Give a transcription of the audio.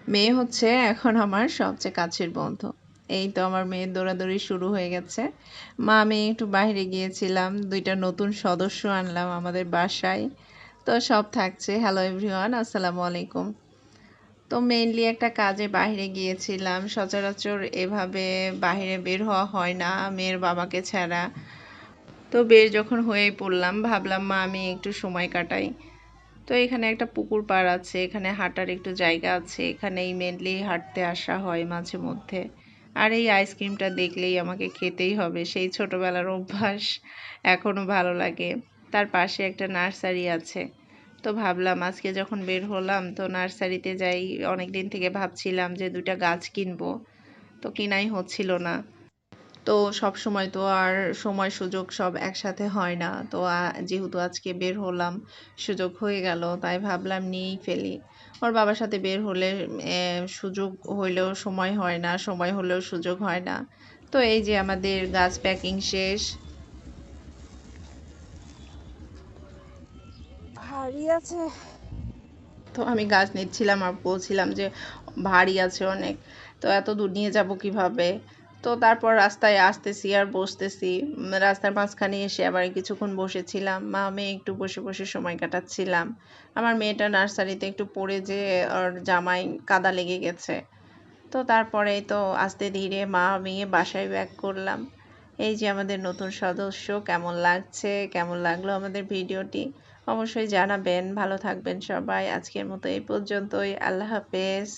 মেয়ে হচ্ছে এখন আমার সবচেয়ে কাছের বন্ধু। এই তো আমার মেয়ের দৌড়াদৌড়ি শুরু হয়ে গেছে। মা মেয়ে একটু বাইরে গিয়েছিলাম। ২ টা নতুন সদস্য আনলাম আমাদের বাসায়। তো সব থাকছে। হ্যালো এভরিওয়ান, আসসালামু আলাইকুম। তো মেইনলি একটা কাজে বাহিরে গিয়েছিলাম। সচরাচর এভাবে বাহিরে বের হওয়া হয় না মেয়ের বাবাকে ছাড়া। তো বের যখন হয়েই পড়লাম, ভাবলাম মা আমি একটু সময় কাটাই। তো এখানে একটা পুকুর পাড় আছে, এখানে হাঁটার একটু জায়গা আছে, এখানেই মেনলি হাঁটতে আসা হয় মাঝে মধ্যে। আর এই আইসক্রিমটা দেখলেই আমাকে খেতেই হবে, সেই ছোটবেলার অভ্যাস এখনো ভালো লাগে। তার পাশে একটা নার্সারি আছে। তো ভাবলাম আজকে যখন বের হলাম তো নার্সারিতে যাই। অনেক দিন থেকে ভাবছিলাম যে 2টা গাছ কিনবো, তো কিনাই হচ্ছিল না। তো সবসময় তো আর সময় সুযোগ সব একসাথে হয় না। তো যেহেতু আজকে বের হলাম, সুযোগ হয়ে গেল, তাই ভাবলাম নিয়েই ফেলি। ওর বাবার সাথে বের হলে সুযোগ হইলেও সময় হয় না, সময় হলেও সুযোগ হয় না। তো এই যে আমাদের গাছ প্যাকিং শেষ। ভারী আছে। তো আমি গাছ নিচ্ছিলাম আর বলছিলাম যে ভারী আছে অনেক, তো এত দূর নিয়ে যাব কিভাবে। তো তারপর রাস্তায় আসতেছি আর বসতেছি। রাস্তার মাঝখানে এসে আবার কিছুক্ষণ বসেছিলাম, মা মেয়ে একটু বসে বসে সময় কাটাচ্ছিলাম। আমার মেয়েটা নার্সারিতে একটু পড়ে যে ওর জামায় কাদা লেগে গেছে। তো তারপরে তো আস্তে ধীরে মা মেয়ে বাসায় ব্যাক করলাম। এই যে আমাদের নতুন সদস্য, কেমন লাগছে, কেমন লাগলো আমাদের ভিডিওটি অবশ্যই জানাবেন। ভালো থাকবেন সবাই। আজকের মতো এই পর্যন্তই। আল্লাহ হাফেজ।